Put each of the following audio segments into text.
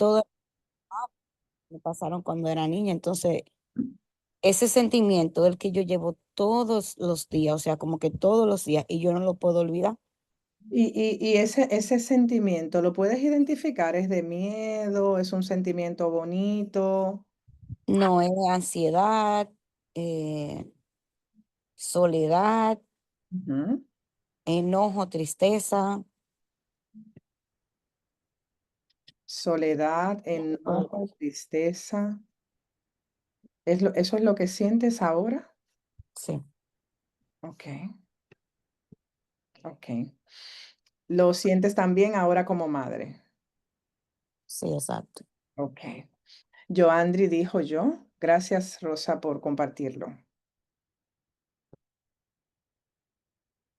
todo me pasaron cuando era niña. Entonces, ese sentimiento el que yo llevo todos los días, o sea, como que todos los días, y yo no lo puedo olvidar. Y ese sentimiento, ¿lo puedes identificar? ¿Es de miedo? ¿Es un sentimiento bonito? No es ansiedad, eh, soledad, Ujú. enojo, tristeza. Soledad, Puede enojo, ser. tristeza. ¿Eso es lo que sientes ahora? Sí, Okey, okey. ¿Lo sientes también ahora como madre? sí, exacto. Okey. Joandri dijo yo. Gracias, Rosa, por compartirlo.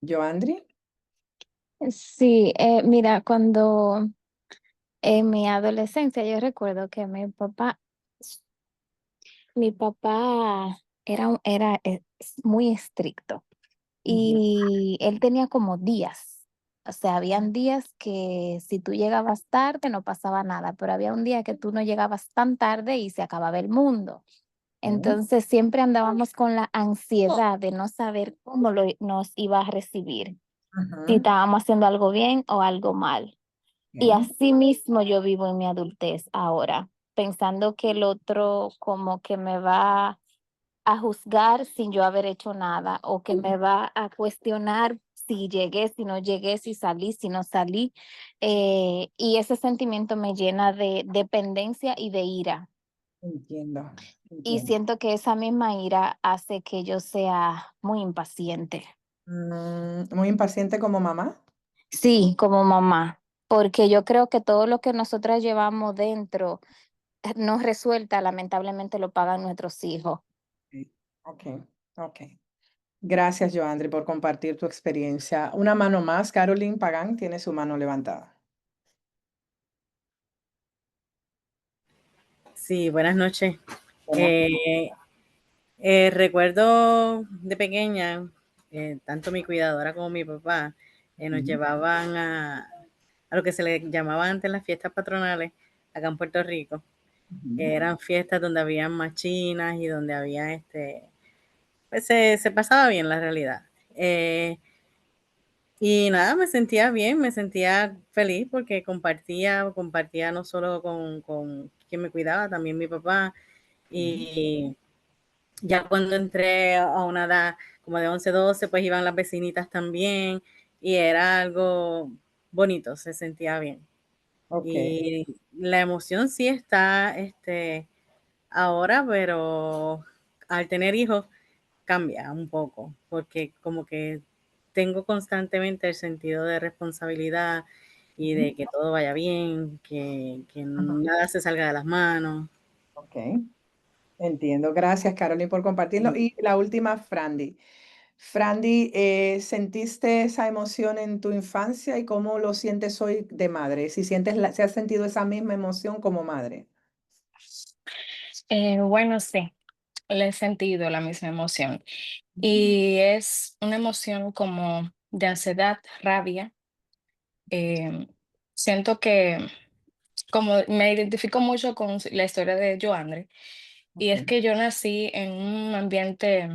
¿Joandri? Sí, mira, cuando en mi adolescencia yo recuerdo que mi papá era muy estricto Ujú, y él tenía como días. O sea, habían días que si tú llegabas tarde no pasaba nada, pero había un día que tú no llegabas tan tarde y se acababa el mundo. okey. Entonces siempre andábamos con la ansiedad de no saber cómo nos iba a recibir, si Ujú, estábamos haciendo algo bien o algo mal. Y okey. así mismo yo vivo en mi adultez ahora, pensando que el otro como que me va a juzgar sin yo haber hecho nada, o que me va a cuestionar si llegué, si no llegué, si salí, si no salí. Y ese sentimiento me llena de dependencia y de ira. Entiendo, Y entiendo. siento que esa misma ira hace que yo sea muy impaciente. ¿Muy impaciente como mamá? Sí, como mamá, porque yo creo que todo lo que nosotras llevamos dentro no resuelta, lamentablemente lo pagan nuestros hijos. Sí. Okey, okey. Gracias, Joandri, por compartir tu experiencia. Una mano más, Caroline Pagán tiene su mano levantada. Sí, buenas noches. Buenas. Eh, recuerdo de pequeña, tanto mi cuidadora como mi papá nos Ujú, llevaban a lo que se le llamaba antes las fiestas patronales acá en Puerto Rico. ujú. Eran fiestas donde habían machinas y donde había pues se pasaba bien la realidad. Y nada, me sentía bien, me sentía feliz porque compartía no solo con quien me cuidaba, también mi papá. Ujú. Y ya cuando entré a una edad como de 11 12 pues iban las vecinitas también y era algo bonito, se sentía bien. Okey. Y la emoción sí está ahora, pero al tener hijos cambia un poco, porque como que tengo constantemente el sentido de responsabilidad y Ujú, de que todo vaya bien, que ujú. nada se salga de las manos. Okey, entiendo. Gracias, Caroline, por compartirlo. Y la última, Frandy. Frandy, ¿sentiste esa emoción en tu infancia y cómo lo sientes hoy de madre? Si has sentido esa misma emoción como madre. Bueno, sí, le he sentido la misma emoción. Ujú, Y es una emoción como de ansiedad, rabia. em, Siento que como me identifico mucho con la historia de Joandre, y es okey, que yo nací en un ambiente,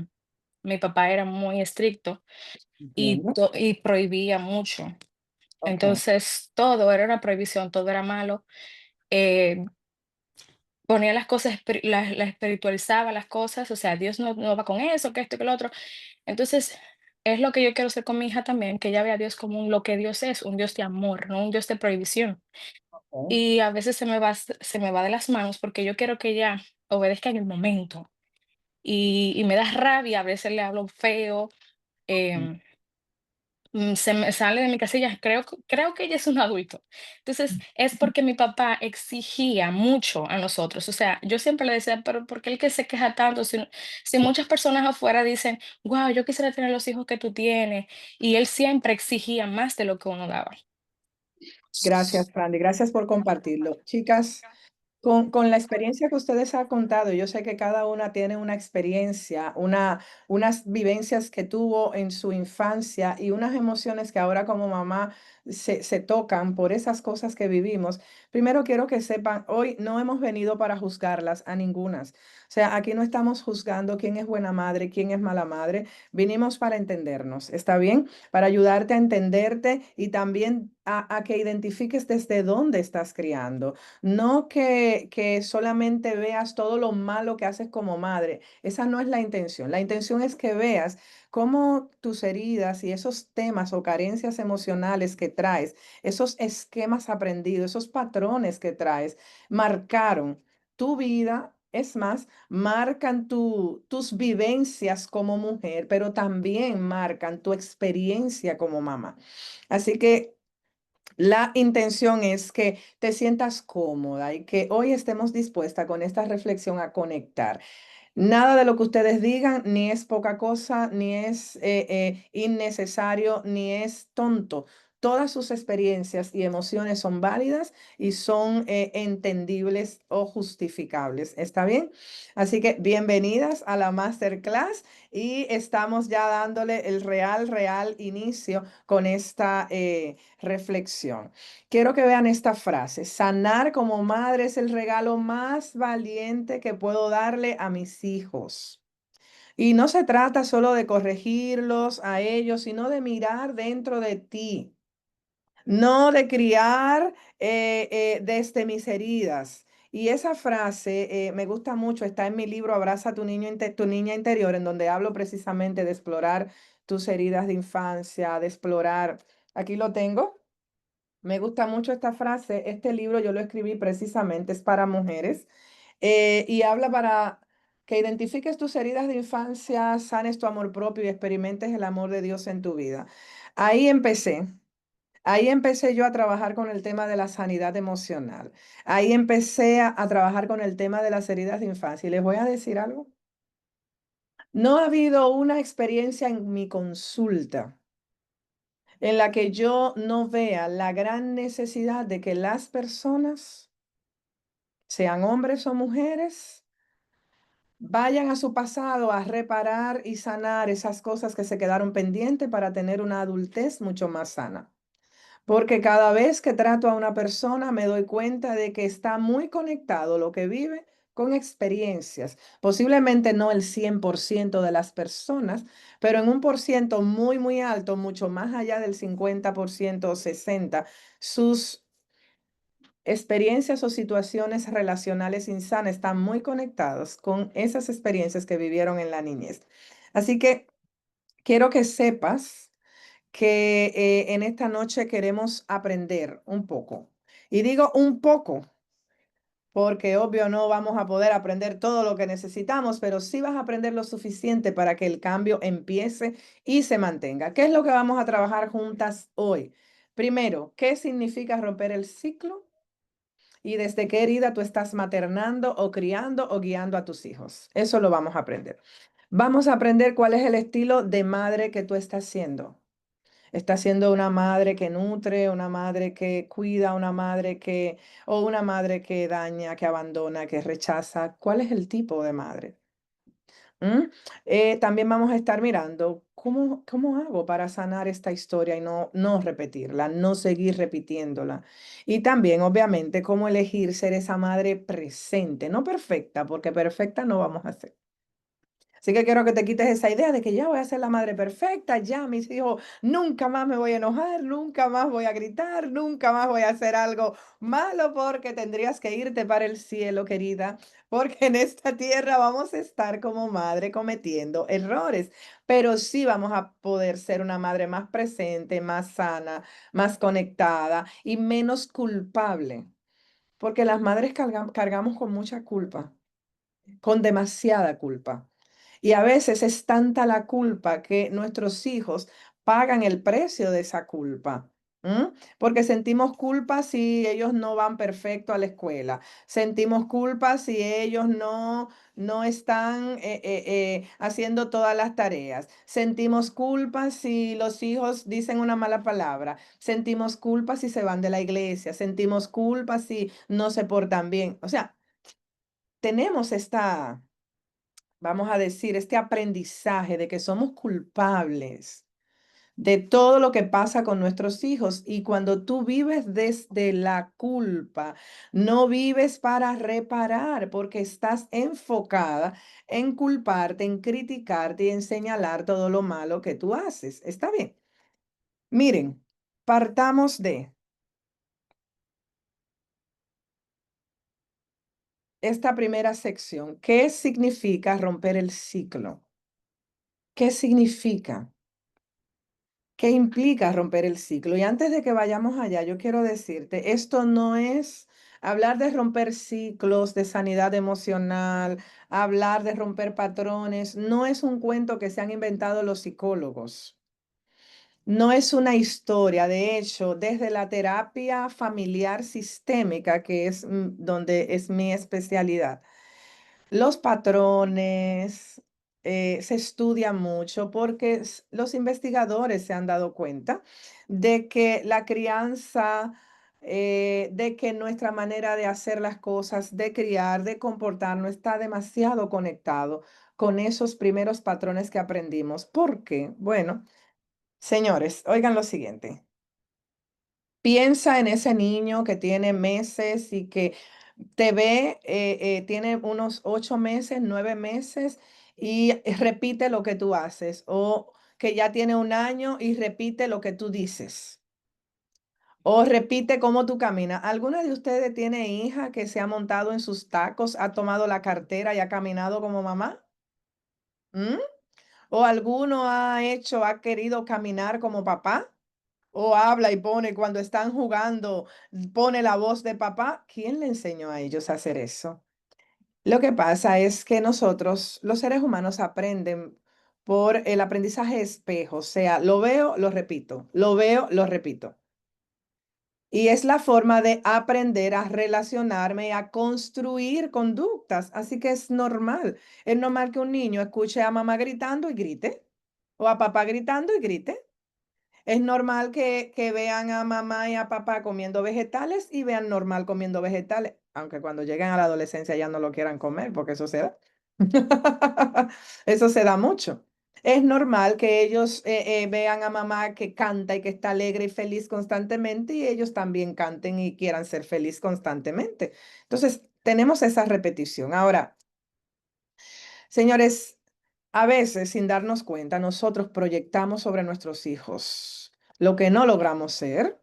mi papá era muy estricto entiendo. y prohibía mucho. Okey, Entonces, todo era una prohibición, todo era malo. eh, Ponía las cosas, las espiritualizaba las cosas, o sea, Dios no va con eso, que esto y que lo otro. Entonces, es lo que yo quiero hacer con mi hija también, que ella vea a Dios como lo que Dios es, un Dios de amor, no un Dios de prohibición. okey. Y a veces se me va de las manos porque yo quiero que ella obedezca en el momento. Y me da rabia, a veces le hablo feo, em, se me sale de mi casilla, creo que ella es un adulto. Entonces, es porque mi papá exigía mucho a nosotros. O sea, yo siempre le decía, pero ¿por qué el que se queja tanto? Si muchas personas afuera dicen, wow, yo quisiera tener los hijos que tú tienes, y él siempre exigía más de lo que uno daba. Gracias, Frandy. Gracias por compartirlo. Chicas, Con la experiencia que ustedes han contado, yo sé que cada una tiene una experiencia, unas vivencias que tuvo en su infancia y unas emociones que ahora como mamá se tocan por esas cosas que vivimos. Primero quiero que sepan, hoy no hemos venido para juzgarlas a ningunas. O sea, aquí no estamos juzgando quién es buena madre, quién es mala madre. Vinimos para entendernos, ¿está bien? Para ayudarte a entenderte y también a que identifiques desde dónde estás criando. No que solamente veas todo lo malo que haces como madre. Esa no es la intención. La intención es que veas cómo tus heridas y esos temas o carencias emocionales que traes, esos esquemas aprendidos, esos patrones que traes, marcaron tu vida. Es más, marcan tus vivencias como mujer, pero también marcan tu experiencia como mamá. Así que la intención es que te sientas cómoda y que hoy estemos dispuestas con esta reflexión a conectar. Nada de lo que ustedes digan ni es poca cosa, ni es innecesario, ni es tonto. Todas sus experiencias y emociones son válidas y son entendibles o justificables. ¿Está bien? Así que bienvenidas a la masterclass y estamos ya dándole el real inicio con esta reflexión. Quiero que vean esta frase. Sanar como madre es el regalo más valiente que puedo darle a mis hijos. Y no se trata solo de corregirlos a ellos, sino de mirar dentro de ti, no de criar desde mis heridas. Y esa frase me gusta mucho, está en mi libro Abraza a tu niño, tu niña interior, en donde hablo precisamente de explorar tus heridas de infancia, de explorar, aquí lo tengo. Me gusta mucho esta frase. Este libro yo lo escribí precisamente, es para mujeres y habla para que identifiques tus heridas de infancia, sanes tu amor propio y experimentes el amor de Dios en tu vida. Ahí empecé. Ahí empecé yo a trabajar con el tema de la sanidad emocional. Ahí empecé a trabajar con el tema de las heridas de infancia. Y les voy a decir algo. No ha habido una experiencia en mi consulta en la que yo no vea la gran necesidad de que las personas, sean hombres o mujeres, vayan a su pasado a reparar y sanar esas cosas que se quedaron pendientes para tener una adultez mucho más sana. Porque cada vez que trato a una persona me doy cuenta de que está muy conectado lo que vive con experiencias. Posiblemente no el 100% de las personas, pero en un por ciento muy alto, mucho más allá del 50% o 60%, sus experiencias o situaciones relacionales insanas están muy conectados con esas experiencias que vivieron en la niñez. Así que quiero que sepas que en esta noche queremos aprender un poco. Y digo un poco, porque obvio no vamos a poder aprender todo lo que necesitamos, pero sí vas a aprender lo suficiente para que el cambio empiece y se mantenga. ¿Qué es lo que vamos a trabajar juntas hoy? Primero, ¿qué significa romper el ciclo? Y desde qué herida tú estás maternando o criando o guiando a tus hijos. Eso lo vamos a aprender. Vamos a aprender cuál es el estilo de madre que tú estás siendo. ¿Estás siendo una madre que nutre, una madre que cuida, o una madre que daña, que abandona, que rechaza? ¿Cuál es el tipo de madre? ¿Mm? También vamos a estar mirando cómo hago para sanar esta historia y no repetirla, no seguir repitiéndola. Y también, obviamente, cómo elegir ser esa madre presente, no perfecta, porque perfecta no vamos a ser. Así que quiero que te quites esa idea de que ya voy a ser la madre perfecta, ya mis hijos, nunca más me voy a enojar, nunca más voy a gritar, nunca más voy a hacer algo malo porque tendrías que irte para el cielo, querida, porque en esta tierra vamos a estar como madre cometiendo errores, pero sí vamos a poder ser una madre más presente, más sana, más conectada y menos culpable, porque las madres cargamos con mucha culpa, con demasiada culpa. Y a veces es tanta la culpa que nuestros hijos pagan el precio de esa culpa. Porque sentimos culpa si ellos no van perfecto a la escuela. Sentimos culpa si ellos no están haciendo todas las tareas. Sentimos culpa si los hijos dicen una mala palabra. Sentimos culpa si se van de la iglesia. Sentimos culpa si no se portan bien. O sea, tenemos vamos a decir, este aprendizaje de que somos culpables de todo lo que pasa con nuestros hijos. Y cuando tú vives desde la culpa, no vives para reparar, porque estás enfocada en culparte, en criticarte y en señalar todo lo malo que tú haces. ¿Está bien? Miren, partamos de esta primera sección. ¿Qué significa romper el ciclo? ¿Qué significa? ¿Qué implica romper el ciclo? Y antes de que vayamos allá, yo quiero decirte, esto no es hablar de romper ciclos, de sanidad emocional, hablar de romper patrones, no es un cuento que se han inventado los psicólogos. No es una historia, de hecho, desde la terapia familiar sistémica, que es donde es mi especialidad, los patrones se estudian mucho porque los investigadores se han dado cuenta de que la crianza, de que nuestra manera de hacer las cosas, de criar, de comportarnos, está demasiado conectado con esos primeros patrones que aprendimos. ¿Por qué? Bueno, señores, oigan lo siguiente. Piensa en ese niño que tiene meses y que te ve, tiene unos 8 meses, 9 meses y repite lo que tú haces, o que ya tiene un año y repite lo que tú dices, o repite cómo tú caminas. ¿Alguna de ustedes tiene hija que se ha montado en sus tacos, ha tomado la cartera y ha caminado como mamá? ¿Mm? ¿O alguno ha querido caminar como papá? O habla y pone cuando están jugando, pone la voz de papá. ¿Quién le enseñó a ellos a hacer eso? Lo que pasa es que nosotros, los seres humanos, aprenden por el aprendizaje espejo. O sea, lo veo, lo repito, lo veo, lo repito. Y es la forma de aprender a relacionarme y a construir conductas. Así que es normal. Es normal que un niño escuche a mamá gritando y grite, o a papá gritando y grite. Es normal que vean a mamá y a papá comiendo vegetales y vean normal comiendo vegetales, aunque cuando lleguen a la adolescencia ya no lo quieran comer, porque eso se da. Eso se da mucho. Es normal que ellos vean a mamá que canta y que está alegre y feliz constantemente y ellos también canten y quieran ser feliz constantemente. Entonces, tenemos esa repetición. Ahora, señores, a veces, sin darnos cuenta, nosotros proyectamos sobre nuestros hijos lo que no logramos ser.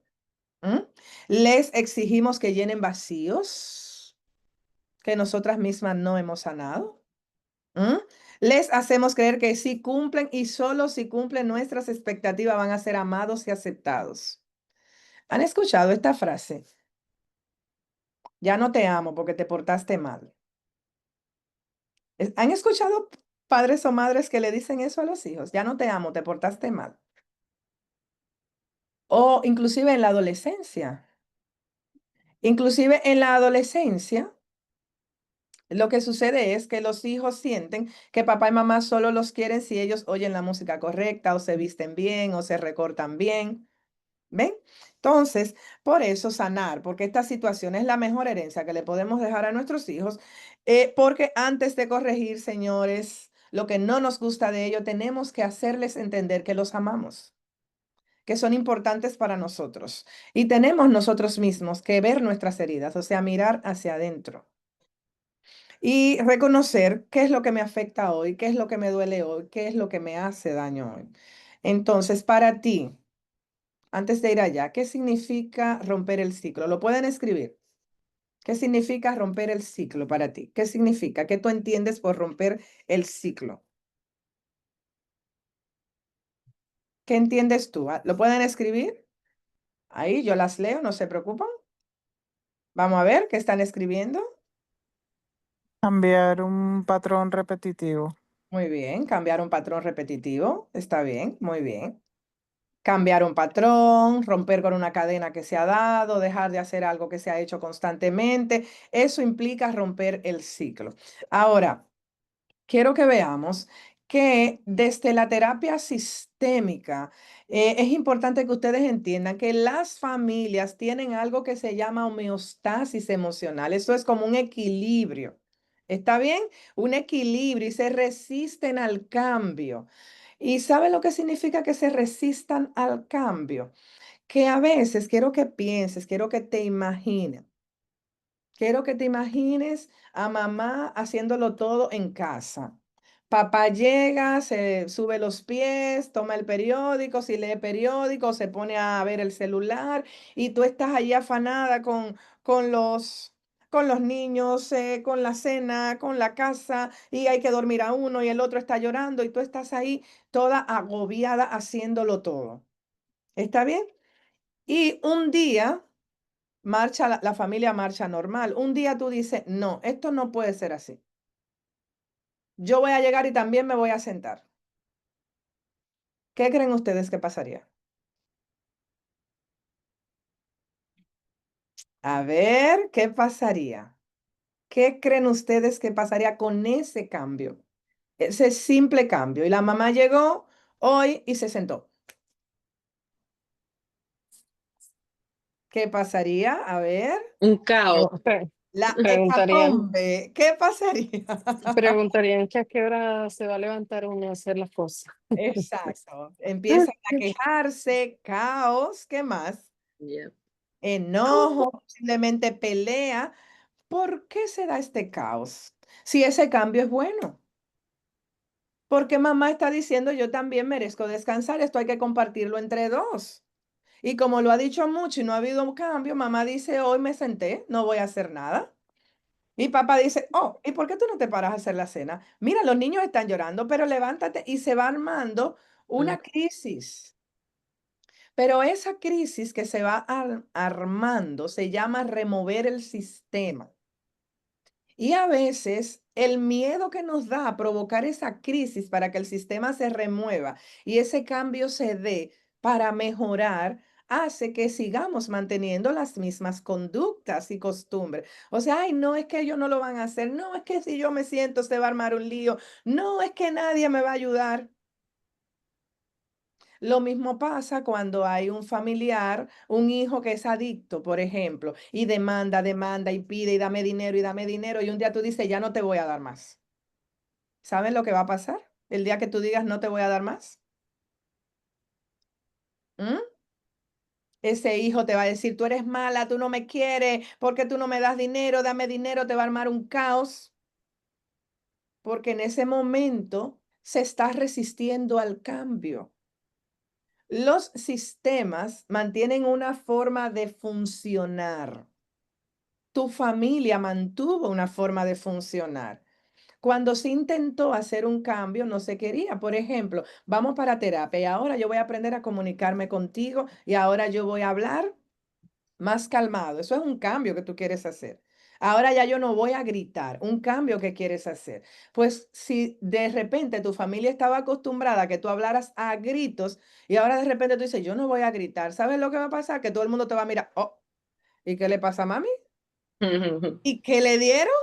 Les exigimos que llenen vacíos que nosotras mismas no hemos sanado. Les hacemos creer que si cumplen y solo si cumplen nuestras expectativas van a ser amados y aceptados. ¿Han escuchado esta frase? Ya no te amo porque te portaste mal. ¿Han escuchado padres o madres que le dicen eso a los hijos? Ya no te amo, te portaste mal. O inclusive en la adolescencia. Inclusive en la adolescencia, lo que sucede es que los hijos sienten que papá y mamá solo los quieren si ellos oyen la música correcta o se visten bien o se recortan bien. ¿Ven? Entonces, por eso sanar, porque esta situación es la mejor herencia que le podemos dejar a nuestros hijos, porque antes de corregir, señores, lo que no nos gusta de ellos, tenemos que hacerles entender que los amamos, que son importantes para nosotros. Y tenemos nosotros mismos que ver nuestras heridas, o sea, mirar hacia adentro. Y reconocer qué es lo que me afecta hoy, qué es lo que me duele hoy, qué es lo que me hace daño hoy. Entonces, para ti, antes de ir allá, ¿qué significa romper el ciclo? Lo pueden escribir. ¿Qué significa romper el ciclo para ti? ¿Qué significa? ¿Qué tú entiendes por romper el ciclo? ¿Qué entiendes tú? ¿Lo pueden escribir? Ahí yo las leo, no se preocupan. Vamos a ver qué están escribiendo. Cambiar un patrón repetitivo. Muy bien, cambiar un patrón repetitivo. Está bien, muy bien. Cambiar un patrón, romper con una cadena que se ha dado, dejar de hacer algo que se ha hecho constantemente. Eso implica romper el ciclo. Ahora, quiero que veamos que desde la terapia sistémica es importante que ustedes entiendan que las familias tienen algo que se llama homeostasis emocional. Eso es como un equilibrio ¿Está bien? Un equilibrio y se resisten al cambio. ¿Y sabe lo que significa que se resistan al cambio? Que a veces quiero que pienses, quiero que te imagines. Quiero que te imagines a mamá haciéndolo todo en casa. Papá llega, se sube los pies, toma el periódico, si lee periódico, se pone a ver el celular y tú estás ahí afanada con con los niños, con la cena, con la casa y hay que dormir a uno y el otro está llorando y tú estás ahí toda agobiada haciéndolo todo. ¿Está bien? Y un día marcha, la familia marcha normal. Un día tú dices, no, esto no puede ser así. Yo voy a llegar y también me voy a sentar. ¿Qué creen ustedes que pasaría? A ver, ¿qué pasaría? ¿Qué creen ustedes que pasaría con ese cambio? Ese simple cambio. Y la mamá llegó hoy y se sentó. ¿Qué pasaría? A ver, Un caos. la Preguntarían, hecatombe. ¿Qué pasaría? preguntarían que a qué hora se va a levantar uno a hacer las cosas. Exacto. Empiezan a quejarse, caos, ¿qué más? Yep. Enojo, posiblemente pelea. ¿Por qué se da este caos? Si ese cambio es bueno. Porque mamá está diciendo, yo también merezco descansar, esto hay que compartirlo entre dos. Y como lo ha dicho mucho y no ha habido un cambio, mamá dice, hoy me senté, no voy a hacer nada. Y papá dice, oh, ¿y por qué tú no te paras a hacer la cena? Mira, los niños están llorando, pero levántate y se va armando una crisis. Pero esa crisis que se va armando se llama remover el sistema. Y a veces el miedo que nos da a provocar esa crisis para que el sistema se remueva y ese cambio se dé para mejorar, hace que sigamos manteniendo las mismas conductas y costumbres. O sea, ay, no es que ellos no lo van a hacer, no es que si yo me siento se va a armar un lío, no es que nadie me va a ayudar. Lo mismo pasa cuando hay un familiar, un hijo que es adicto, por ejemplo, y demanda y pide y dame dinero y un día tú dices, ya no te voy a dar más. ¿Saben lo que va a pasar el día que tú digas no te voy a dar más? ¿Mm? Ese hijo te va a decir, tú eres mala, tú no me quieres, porque tú no me das dinero, dame dinero, te va a armar un caos, porque en ese momento se está resistiendo al cambio. Los sistemas mantienen una forma de funcionar. Tu familia mantuvo una forma de funcionar. Cuando se intentó hacer un cambio, no se quería. Por ejemplo, vamos para terapia y ahora yo voy a aprender a comunicarme contigo y ahora yo voy a hablar más calmado. Eso es un cambio que tú quieres hacer. Ahora ya yo no voy a gritar, un cambio que quieres hacer. Pues si de repente tu familia estaba acostumbrada a que tú hablaras a gritos y ahora de repente tú dices, yo no voy a gritar, ¿sabes lo que va a pasar? Que todo el mundo te va a mirar, oh, ¿y qué le pasa a mami? ¿Y qué le dieron?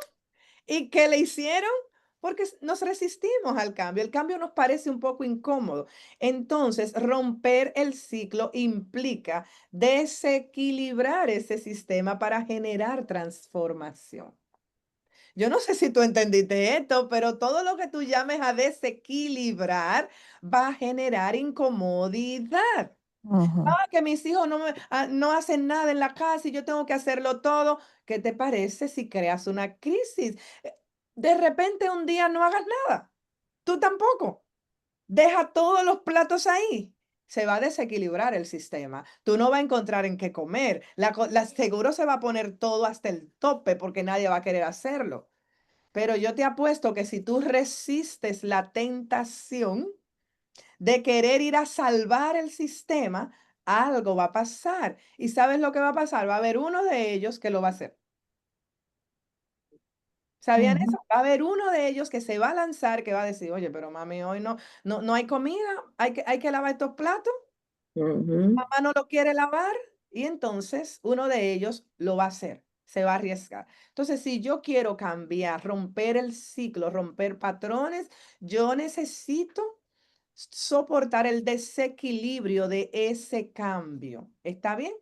¿Y qué le hicieron? Porque nos resistimos al cambio. El cambio nos parece un poco incómodo. Entonces, romper el ciclo implica desequilibrar ese sistema para generar transformación. Yo no sé si tú entendiste esto, pero todo lo que tú llames a desequilibrar va a generar incomodidad. Ujú. Que mis hijos no hacen nada en la casa y yo tengo que hacerlo todo. ¿Qué te parece si creas una crisis? De repente un día no hagas nada. Tú tampoco. Deja todos los platos ahí. Se va a desequilibrar el sistema. Tú no vas a encontrar en qué comer. Seguro se va a poner todo hasta el tope porque nadie va a querer hacerlo. Pero yo te apuesto que si tú resistes la tentación de querer ir a salvar el sistema, algo va a pasar. ¿Y sabes lo que va a pasar? Va a haber uno de ellos que lo va a hacer. ¿Sabían Ujú. eso? Va a haber uno de ellos que se va a lanzar, que va a decir, oye, pero mami, hoy no hay comida, hay que lavar estos platos, Ujú. mamá no lo quiere lavar, y entonces uno de ellos lo va a hacer, se va a arriesgar. Entonces, si yo quiero cambiar, romper el ciclo, romper patrones, yo necesito soportar el desequilibrio de ese cambio. ¿Está bien?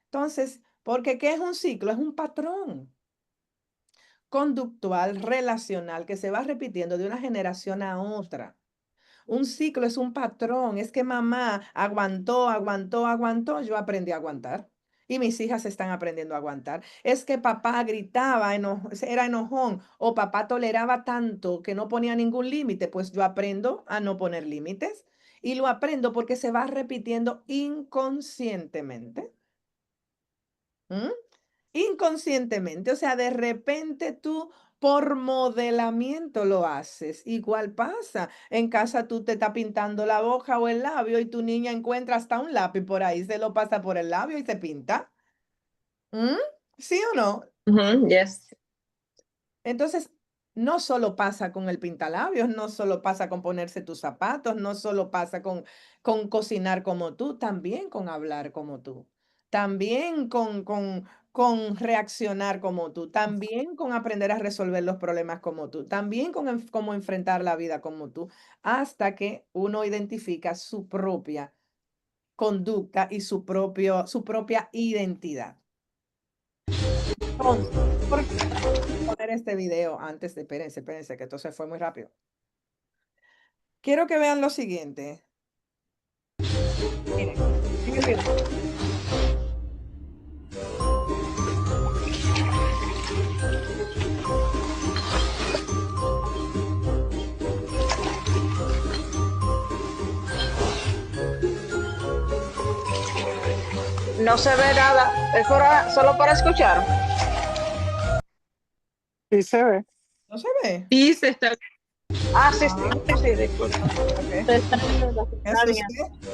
Entonces, porque ¿qué es un ciclo? Es un patrón. conductual, relacional, que se va repitiendo de una generación a otra. Un ciclo es un patrón, es que mamá aguantó, aguantó, aguantó, yo aprendí a aguantar. Y mis hijas están aprendiendo a aguantar. Es que papá gritaba, era enojón, o papá toleraba tanto que no ponía ningún límite, pues yo aprendo a no poner límites. Y lo aprendo porque se va repitiendo inconscientemente. ¿Mm? Inconscientemente, o sea, de repente tú por modelamiento lo haces. Igual pasa, en casa tú te estás pintando la boca o el labio y tu niña encuentra hasta un lápiz por ahí, se lo pasa por el labio y se pinta. ¿Mm? ¿Sí o no? Yes. Entonces, no solo pasa con el pintalabios, no solo pasa con ponerse tus zapatos, no solo pasa con cocinar como tú, también con hablar como tú, también con reaccionar como tú, también con aprender a resolver los problemas como tú, también con cómo enfrentar la vida como tú, hasta que uno identifica su propia conducta y su propia identidad. Entonces, ¿por qué poner este video antes de, espérense, que esto se fue muy rápido? Quiero que vean lo siguiente. Miren, sigue el video. No se ve nada, es solo para escuchar. Sí se ve. ¿No se ve? Sí, se está, Ah, sí, sí, disculpa. Ok. se está viendo, se ¿Me está viendo. asusté?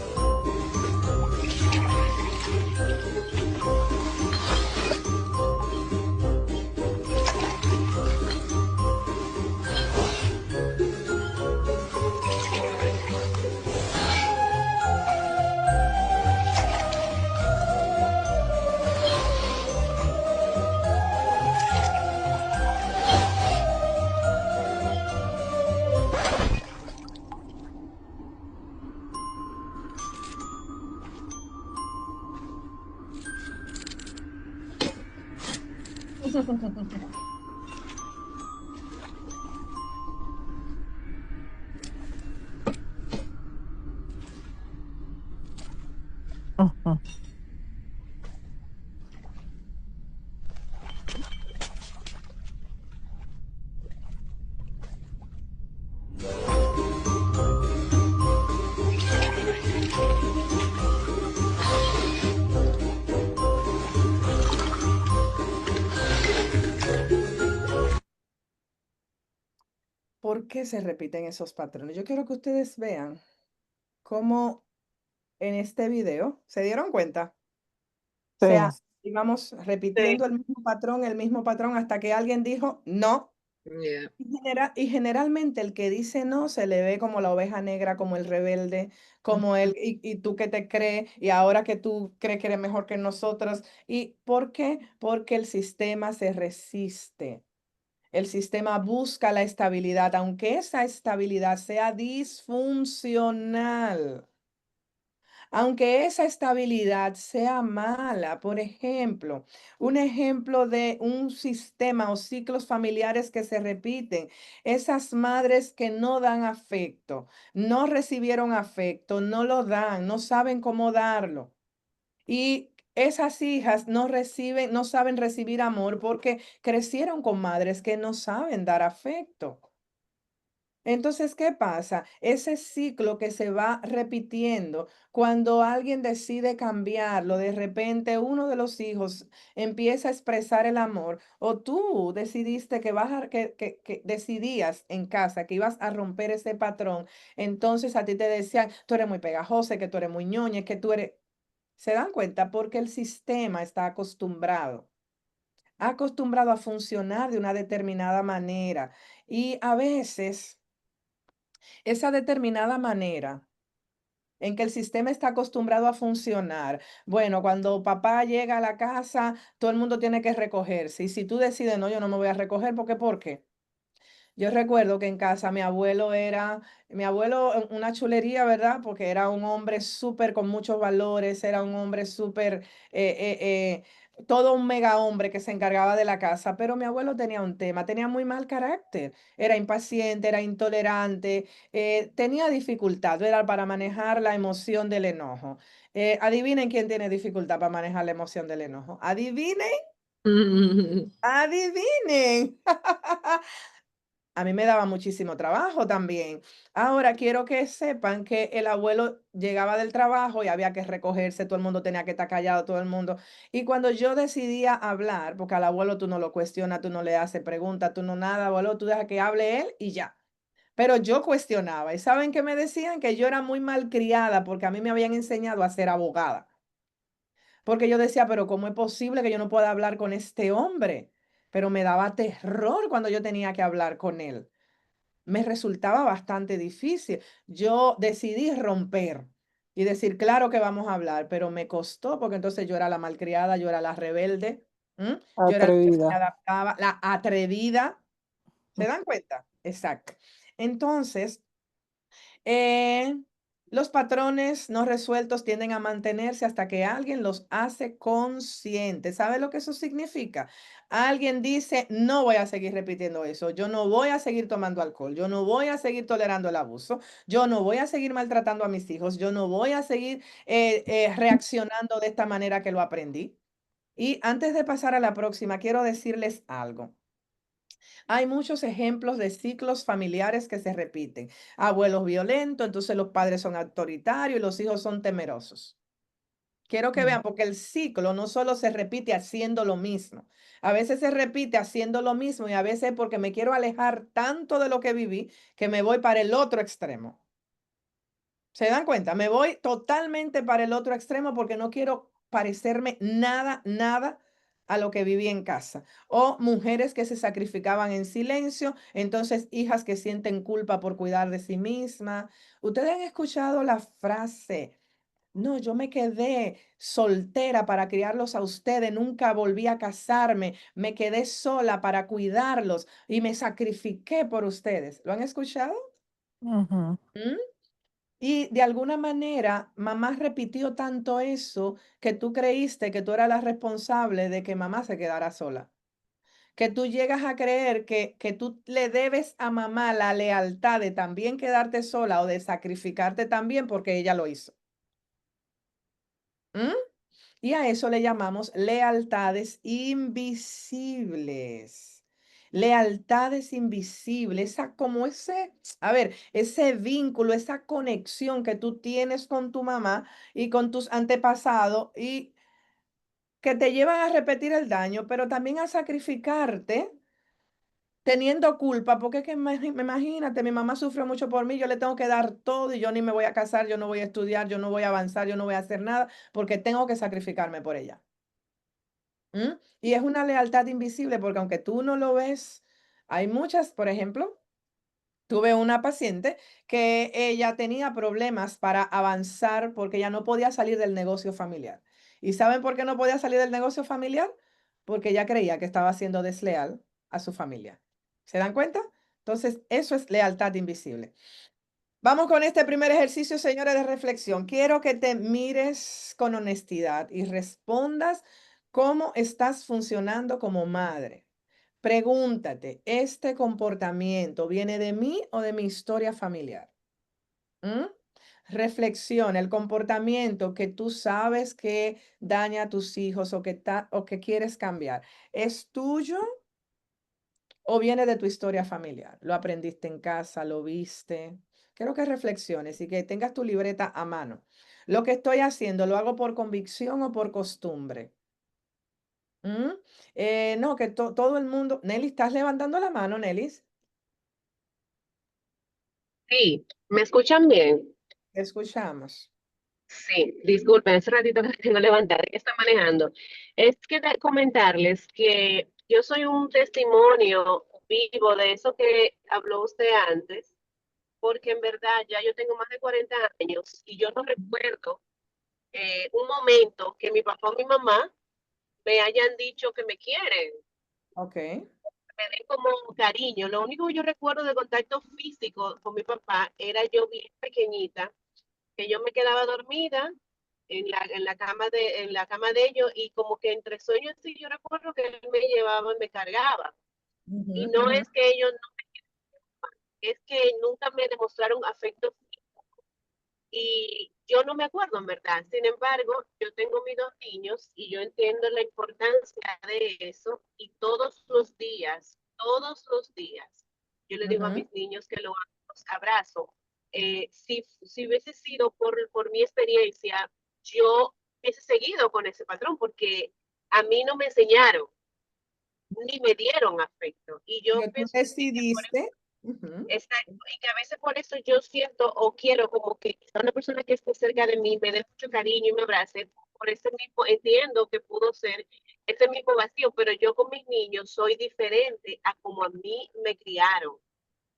Ujú. ¿Por qué se repiten esos patrones? Yo quiero que ustedes vean cómo en este video, ¿se dieron cuenta? O Sí. sea, íbamos repitiendo el mismo patrón hasta que alguien dijo no. Yeah. Y generalmente el que dice no se le ve como la oveja negra, como el rebelde, como y tú que te crees, y ahora que tú crees que eres mejor que nosotros. ¿Y por qué? Porque el sistema se resiste. El sistema busca la estabilidad, aunque esa estabilidad sea disfuncional. Aunque esa estabilidad sea mala, por ejemplo, un ejemplo de un sistema o ciclos familiares que se repiten, esas madres que no dan afecto, no recibieron afecto, no lo dan, no saben cómo darlo. Y esas hijas no saben recibir amor porque crecieron con madres que no saben dar afecto. Entonces, ¿qué pasa? Ese ciclo que se va repitiendo, cuando alguien decide cambiarlo, de repente uno de los hijos empieza a expresar el amor, o tú decidiste que decidías en casa que ibas a romper ese patrón, entonces a ti te decían, tú eres muy pegajosa, que tú eres muy ñoña, que tú eres... ¿Se dan cuenta? Porque el sistema está acostumbrado a funcionar de una determinada manera. Y a veces esa determinada manera en que el sistema está acostumbrado a funcionar. Bueno, cuando papá llega a la casa, todo el mundo tiene que recogerse. Y si tú decides, no, yo no me voy a recoger, ¿por qué? Yo recuerdo que en casa mi abuelo, una chulería, ¿verdad? Porque era un hombre súper con muchos valores, era un hombre súper todo un mega hombre que se encargaba de la casa, pero mi abuelo tenía un tema, tenía muy mal carácter, era impaciente, era intolerante, tenía dificultad, era para manejar la emoción del enojo. Adivinen quién tiene dificultad para manejar la emoción del enojo. Adivinen, adivinen. A mí me daba muchísimo trabajo también. Ahora quiero que sepan que el abuelo llegaba del trabajo y había que recogerse, todo el mundo tenía que estar callado, todo el mundo. Y cuando yo decidía hablar, porque al abuelo tú no lo cuestionas, tú no le haces preguntas, tú no nada, abuelo, tú dejas que hable él y ya. Pero yo cuestionaba. ¿Y saben qué me decían? Que yo era muy malcriada porque a mí me habían enseñado a ser abogada. Porque yo decía, pero ¿cómo es posible que yo no pueda hablar con este hombre? Pero me daba terror cuando yo tenía que hablar con él. Me resultaba bastante difícil. Yo decidí romper y decir, claro que vamos a hablar, pero me costó porque entonces yo era la malcriada, yo era la rebelde, yo era la que no me Atrevida. adaptaba, la atrevida. ¿Se dan cuenta? Exacto. Entonces, eh, los patrones no resueltos tienden a mantenerse hasta que alguien los hace conscientes. ¿Sabe lo que eso significa? Alguien dice, no voy a seguir repitiendo eso, yo no voy a seguir tomando alcohol, yo no voy a seguir tolerando el abuso, yo no voy a seguir maltratando a mis hijos, yo no voy a seguir reaccionando de esta manera que lo aprendí. Y antes de pasar a la próxima, quiero decirles algo. Hay muchos ejemplos de ciclos familiares que se repiten. Abuelos violentos, entonces los padres son autoritarios y los hijos son temerosos. Quiero que vean, porque el ciclo no solo se repite haciendo lo mismo. A veces se repite haciendo lo mismo y a veces porque me quiero alejar tanto de lo que viví que me voy para el otro extremo. ¿Se dan cuenta? Me voy totalmente para el otro extremo porque no quiero parecerme nada, nada a lo que viví en casa. O mujeres que se sacrificaban en silencio, entonces hijas que sienten culpa por cuidar de sí misma. Ustedes han escuchado la frase, no, yo me quedé soltera para criarlos a ustedes, nunca volví a casarme, me quedé sola para cuidarlos y me sacrifiqué por ustedes. ¿Lo han escuchado? Ujú. ¿Mm? Y de alguna manera, mamá repitió tanto eso que tú creíste que tú eras la responsable de que mamá se quedara sola. Que tú llegas a creer que tú le debes a mamá la lealtad de también quedarte sola o de sacrificarte también porque ella lo hizo. ¿Mm? Y a eso le llamamos lealtades invisibles. Lealtades invisibles, esa como ese, a ver, ese vínculo, esa conexión que tú tienes con tu mamá y con tus antepasados y que te llevan a repetir el daño, pero también a sacrificarte teniendo culpa, porque es que imagínate, mi mamá sufre mucho por mí, yo le tengo que dar todo y yo ni me voy a casar, yo no voy a estudiar, yo no voy a avanzar, yo no voy a hacer nada porque tengo que sacrificarme por ella. Y es una lealtad invisible porque aunque tú no lo ves, hay muchas, por ejemplo, tuve una paciente que ella tenía problemas para avanzar porque ella no podía salir del negocio familiar. ¿Y saben por qué no podía salir del negocio familiar? Porque ella creía que estaba siendo desleal a su familia. ¿Se dan cuenta? Entonces, eso es lealtad invisible. Vamos con este primer ejercicio, señores, de reflexión. Quiero que te mires con honestidad y respondas cómo estás funcionando como madre. Pregúntate, ¿este comportamiento viene de mí o de mi historia familiar? ¿Mm? Reflexiona el comportamiento que tú sabes que daña a tus hijos o que quieres cambiar. ¿Es tuyo o viene de tu historia familiar? ¿Lo aprendiste en casa? ¿Lo viste? Quiero que reflexiones y que tengas tu libreta a mano. Lo que estoy haciendo, ¿lo hago por convicción o por costumbre? ¿Mm? No, que todo el mundo. Nelly, ¿estás levantando la mano, Nelly? Sí, ¿me escuchan bien? Te escuchamos. Sí, disculpen, hace ratito que tengo levantada, que está manejando. Es que comentarles que yo soy un testimonio vivo de eso que habló usted antes, porque en verdad ya yo tengo más de 40 años y yo no recuerdo un momento que mi papá o mi mamá me hayan dicho que me quieren, Ok. me den como cariño. Lo único que yo recuerdo de contacto físico con mi papá era yo bien pequeñita, que yo me quedaba dormida en la cama de ellos, y como que entre sueños sí yo recuerdo que él me llevaba y me cargaba. Y Ujú, no ujú. es que ellos no, es que nunca me demostraron afecto y yo no me acuerdo en verdad. Sin embargo, yo tengo mis dos niños y yo entiendo la importancia de eso, y todos los días, yo le digo a Ujú. mis niños que los abrazo. Si hubiese sido por mi experiencia, yo hubiese seguido con ese patrón porque a mí no me enseñaron ni me dieron afecto. Y yo Pero tú pienso que por decidiste. Ujú. exacto, y que a veces por eso yo siento o quiero como que quizá una persona que esté cerca de mí me dé mucho cariño y me abrace, por ese mismo, entiendo que pudo ser ese mismo vacío, pero yo con mis niños soy diferente a como a mí me criaron.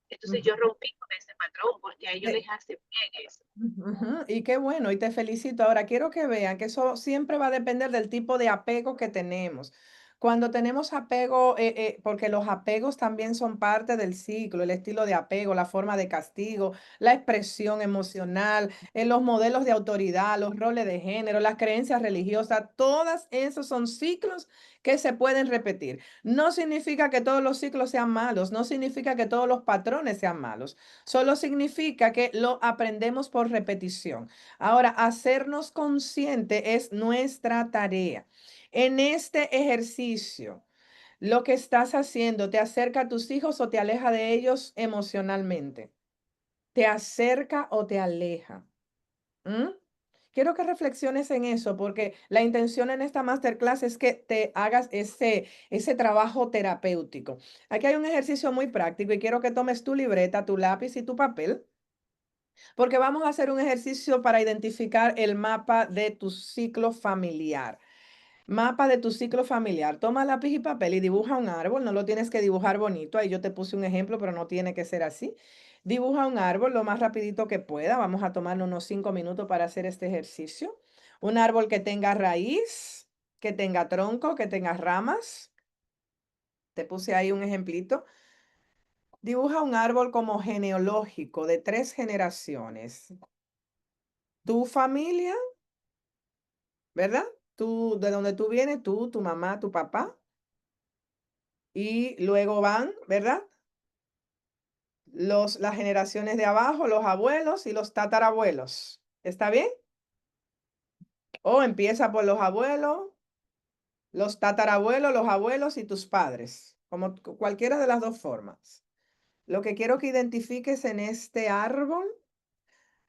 Entonces yo Ujú. rompí con ese patrón porque a ellos Eh, les hace bien eso. Ujú. Y qué bueno, y te felicito. Ahora, quiero que vean que eso siempre va a depender del tipo de apego que tenemos. Cuando tenemos apego, porque los apegos también son parte del ciclo, el estilo de apego, la forma de castigo, la expresión emocional, los modelos de autoridad, los roles de género, las creencias religiosas, todas esos son ciclos que se pueden repetir. No significa que todos los ciclos sean malos, no significa que todos los patrones sean malos. Solo significa que lo aprendemos por repetición. Ahora, hacernos consciente es nuestra tarea. En este ejercicio, lo que estás haciendo, ¿te acerca a tus hijos o te aleja de ellos emocionalmente? ¿Te acerca o te aleja? ¿Mm? Quiero que reflexiones en eso, porque la intención en esta masterclass es que te hagas ese trabajo terapéutico. Aquí hay un ejercicio muy práctico y quiero que tomes tu libreta, tu lápiz y tu papel, porque vamos a hacer un ejercicio para identificar el mapa de tu ciclo familiar. Mapa de tu ciclo familiar. Toma lápiz y papel y dibuja un árbol. No lo tienes que dibujar bonito. Ahí yo te puse un ejemplo, pero no tiene que ser así. Dibuja un árbol lo más rapidito que pueda. Vamos a tomar unos 5 minutos para hacer este ejercicio. Un árbol que tenga raíz, que tenga tronco, que tenga ramas. Te puse ahí un ejemplito. Dibuja un árbol como genealógico de 3 generaciones. Tu familia, ¿verdad? Tú, de donde tú vienes, tú, tu mamá, tu papá. Y luego van, ¿verdad? Las generaciones de abajo, los abuelos y los tatarabuelos. ¿Está bien? O empieza por los abuelos, los tatarabuelos, los abuelos y tus padres, como cualquiera de las dos formas. Lo que quiero que identifiques en este árbol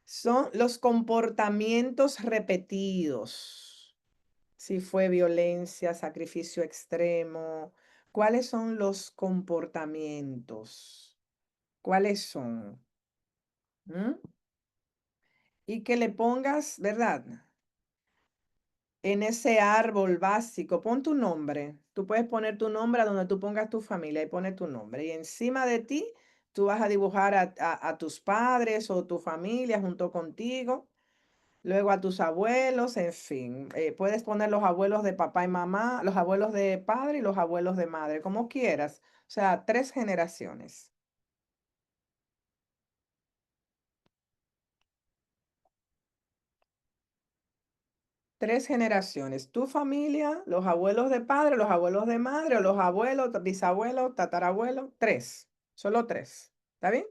son los comportamientos repetidos. Si fue violencia, sacrificio extremo, ¿cuáles son los comportamientos? ¿Cuáles son? ¿Mm? Y que le pongas, ¿verdad? En ese árbol básico, pon tu nombre. Tú puedes poner tu nombre a donde tú pongas tu familia y pone tu nombre. Y encima de ti, tú vas a dibujar a tus padres o tu familia junto contigo. Luego a tus abuelos, en fin. Puedes poner los abuelos de papá y mamá, los abuelos de padre y los abuelos de madre, como quieras. O sea, 3 generaciones. 3 generaciones. Tu familia, los abuelos de padre, los abuelos de madre, o los abuelos, bisabuelos, tatarabuelos. 3. Solo 3. ¿Está bien?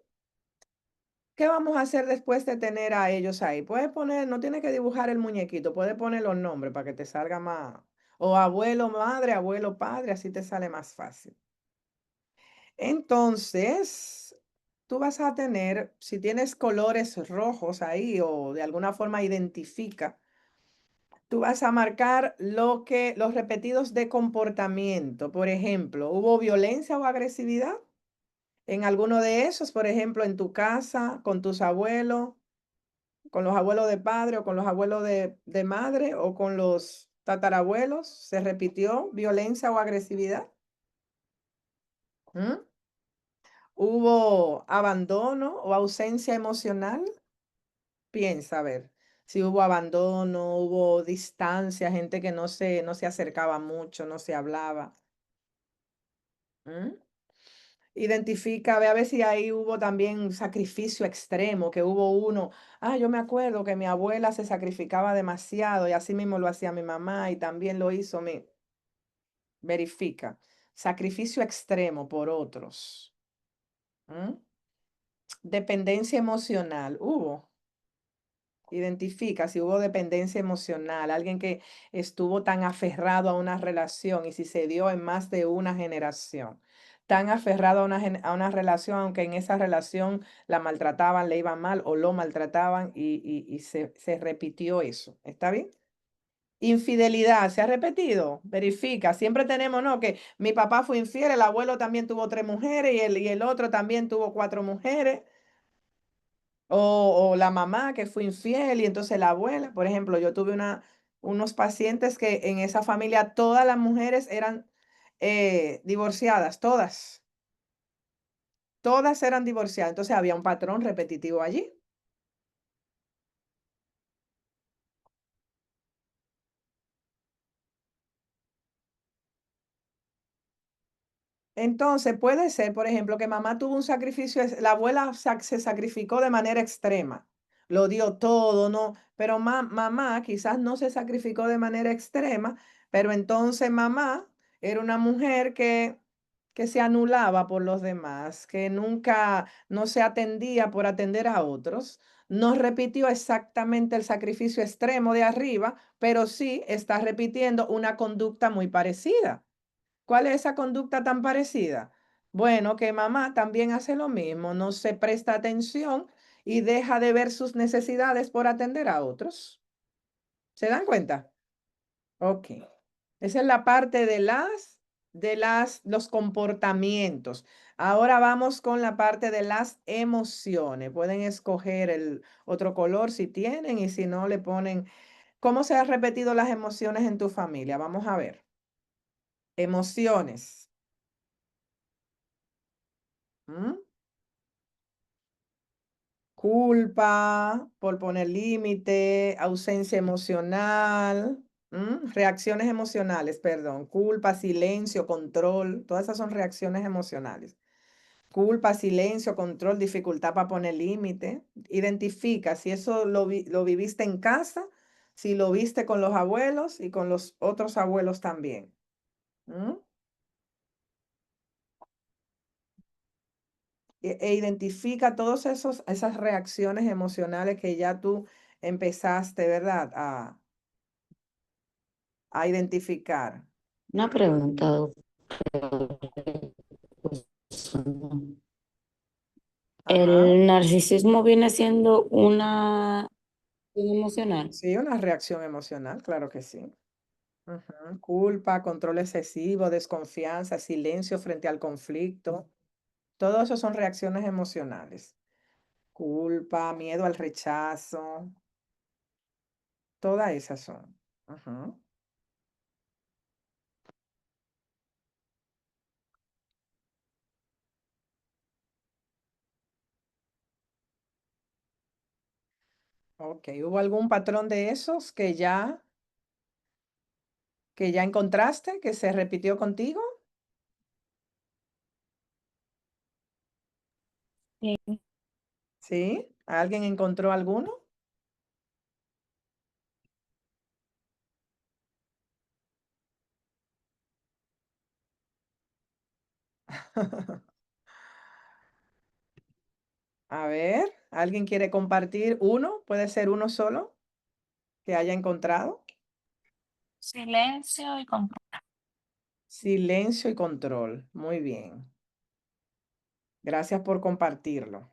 ¿Qué vamos a hacer después de tener a ellos ahí? Puedes poner, no tienes que dibujar el muñequito, puedes poner los nombres para que te salga más. O abuelo, madre, abuelo, padre, así te sale más fácil. Entonces, tú vas a tener, si tienes colores rojos ahí o de alguna forma identifica, tú vas a marcar los repetidos de comportamiento. Por ejemplo, ¿hubo violencia o agresividad en alguno de esos? Por ejemplo, en tu casa, con tus abuelos, con los abuelos de padre o con los abuelos de madre o con los tatarabuelos, ¿se repitió violencia o agresividad? ¿Mm? ¿Hubo abandono o ausencia emocional? Piensa, a ver, si hubo abandono, hubo distancia, gente que no se acercaba mucho, no se hablaba. ¿Mm? Identifica, ve a ver si ahí hubo también un sacrificio extremo, que hubo uno. Yo me acuerdo que mi abuela se sacrificaba demasiado y así mismo lo hacía mi mamá y también lo hizo mi. Verifica. Sacrificio extremo por otros. ¿Mm? Dependencia emocional. Hubo. Identifica si hubo dependencia emocional, alguien que estuvo tan aferrado a una relación y si se dio en más de una generación, tan aferrado a una relación, aunque en esa relación la maltrataban, le iba mal o lo maltrataban y se repitió eso. ¿Está bien? Infidelidad, ¿se ha repetido? Verifica. Siempre tenemos, ¿no? Que mi papá fue infiel, el abuelo también tuvo 3 mujeres y el otro también tuvo 4 mujeres. O la mamá que fue infiel y entonces la abuela. Por ejemplo, yo tuve unos pacientes que en esa familia todas las mujeres eran divorciadas, todas. Todas eran divorciadas. Entonces había un patrón repetitivo allí. Entonces puede ser, por ejemplo, que mamá tuvo un sacrificio, la abuela se sacrificó de manera extrema, lo dio todo, ¿no? Pero mamá quizás no se sacrificó de manera extrema, pero entonces mamá era una mujer que se anulaba por los demás, que nunca no se atendía por atender a otros. No repitió exactamente el sacrificio extremo de arriba, pero sí está repitiendo una conducta muy parecida. ¿Cuál es esa conducta tan parecida? Bueno, que mamá también hace lo mismo, no se presta atención y deja de ver sus necesidades por atender a otros. ¿Se dan cuenta? Ok. Esa es la parte los comportamientos. Ahora vamos con la parte de las emociones. Pueden escoger el otro color si tienen y si no le ponen. ¿Cómo se han repetido las emociones en tu familia? Vamos a ver. Emociones. ¿Mm? Culpa, por poner límite, ausencia emocional, reacciones emocionales, perdón, culpa, silencio, control, todas esas son reacciones emocionales. Culpa, silencio, control, dificultad para poner límite. Identifica si eso lo viviste en casa, si lo viste con los abuelos y con los otros abuelos también. ¿Mm? E identifica todas esas reacciones emocionales que ya tú empezaste, ¿verdad? A identificar. Una pregunta, doctor. Ajá. ¿El narcisismo viene siendo una emocional? Sí, una reacción emocional, claro que sí. Ujú. Culpa, control excesivo, desconfianza, silencio frente al conflicto. Todo eso son reacciones emocionales. Culpa, miedo al rechazo, todas esas son. Ujú. Ok, ¿hubo algún patrón de esos que ya encontraste, que se repitió contigo? Sí. ¿Sí? ¿Alguien encontró alguno? A ver, ¿alguien quiere compartir uno? ¿Puede ser uno solo que haya encontrado? Silencio y control. Silencio y control. Muy bien. Gracias por compartirlo.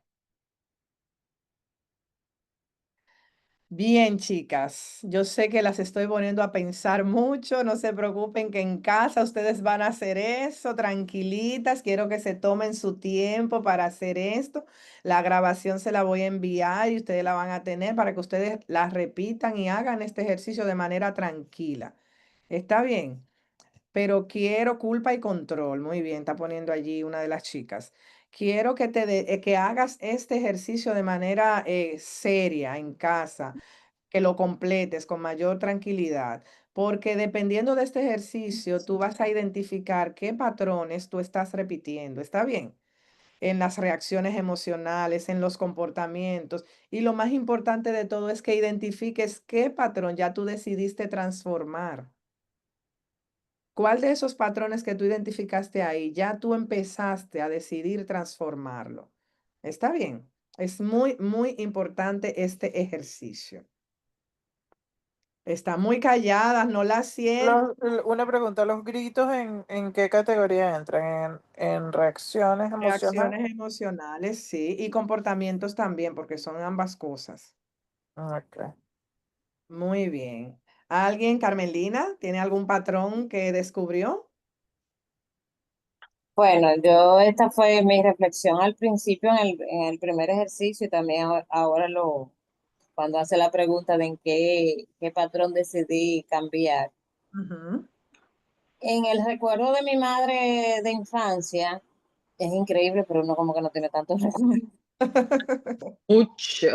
Bien, chicas, yo sé que las estoy poniendo a pensar mucho, no se preocupen que en casa ustedes van a hacer eso, tranquilitas, quiero que se tomen su tiempo para hacer esto. La grabación se la voy a enviar y ustedes la van a tener para que ustedes la repitan y hagan este ejercicio de manera tranquila. ¿Está bien? Pero quiero culpa y control. Muy bien, está poniendo allí una de las chicas. Quiero que hagas este ejercicio de manera seria en casa, que lo completes con mayor tranquilidad, porque dependiendo de este ejercicio, tú vas a identificar qué patrones tú estás repitiendo. ¿Está bien? en las reacciones emocionales, en los comportamientos. Y lo más importante de todo es que identifiques qué patrón ya tú decidiste transformar. ¿Cuál de esos patrones que tú identificaste ahí ya tú empezaste a decidir transformarlo? ¿Está bien? Es muy, muy importante este ejercicio. Están muy calladas, no la siento. Una pregunta, ¿los gritos en qué categoría entran? ¿En reacciones emocionales? Reacciones emocionales, sí, y comportamientos también, porque son ambas cosas. Ok. Muy bien. ¿Alguien, Carmelina, tiene algún patrón que descubrió? Bueno, esta fue mi reflexión al principio en el primer ejercicio y también ahora cuando hace la pregunta de en qué patrón decidí cambiar. Ujú. En el recuerdo de mi madre de infancia, es increíble, pero uno como que no tiene tantos recuerdos. Mucho.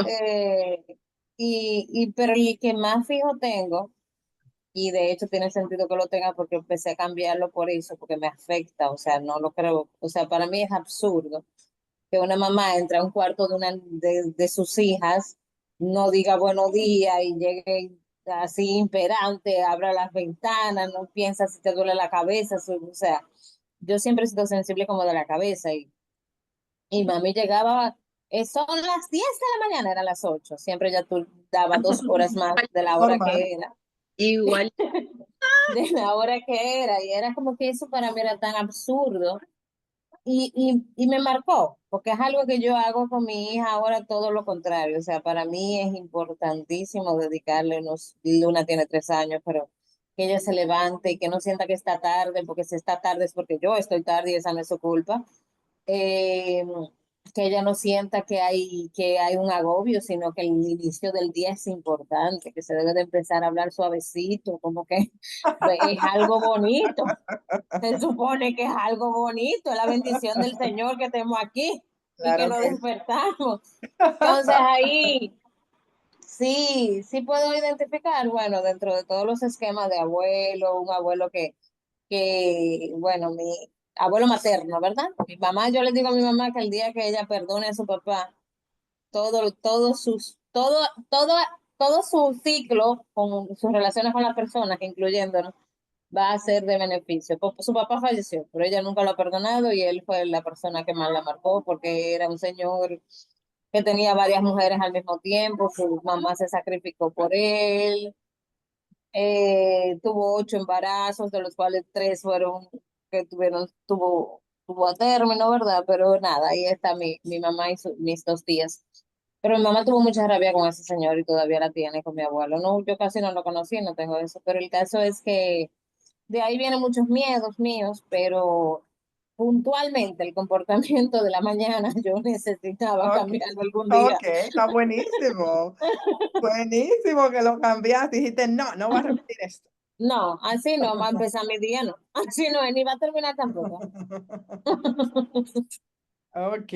Pero el que más fijo tengo, y de hecho tiene sentido que lo tenga porque empecé a cambiarlo por eso, porque me afecta, o sea, no lo creo, o sea, para mí es absurdo que una mamá entre a un cuarto de sus hijas, no diga buenos días y llegue así imperante, abra las ventanas, no piensa si te duele la cabeza, o sea, yo siempre he sido sensible como de la cabeza y mami llegaba, son las 10 de la mañana, eran las 8, siempre ya tú daba 2 horas más de la hora Normal. que era, Igual. de la hora que era, y era como que eso para mí era tan absurdo. Y me marcó, porque es algo que yo hago con mi hija ahora todo lo contrario. O sea, para mí es importantísimo dedicarle Luna tiene 3 años, pero que ella se levante y que no sienta que está tarde, porque si está tarde es porque yo estoy tarde y esa no es su culpa. Eh, que ella no sienta que hay un agobio, sino que el inicio del día es importante, que se debe de empezar a hablar suavecito, como que es algo bonito. Se supone que es algo bonito, es la bendición del Señor que estemos aquí y que Claro nos que sí. despertamos. Entonces ahí sí puedo identificar, bueno, dentro de todos los esquemas de abuelo, un abuelo bueno, mi abuelo materno, ¿verdad? Mi mamá, yo le digo a mi mamá que el día que ella perdone a su papá, todo su ciclo con sus relaciones con las personas, incluyéndonos, va a ser de beneficio. Su papá falleció, pero ella nunca lo ha perdonado y él fue la persona que más la marcó porque era un señor que tenía varias mujeres al mismo tiempo, su mamá se sacrificó por él, tuvo 8 embarazos, de los cuales 3 fueron que tuvo a término, ¿verdad? Pero nada, ahí está mi mamá y mis 2 tías. Pero mi mamá tuvo mucha rabia con ese señor y todavía la tiene con mi abuelo. No, yo casi no lo conocí, no tengo eso, pero el caso es que de ahí vienen muchos miedos míos, pero puntualmente el comportamiento de la mañana yo necesitaba Ok, cambiarlo algún día. ok, está buenísimo. Buenísimo que lo cambiaste. Dijiste, no, no voy a repetir esto. No, así no va a empezar mi día, no. Así no, ni va a terminar tampoco. Ok.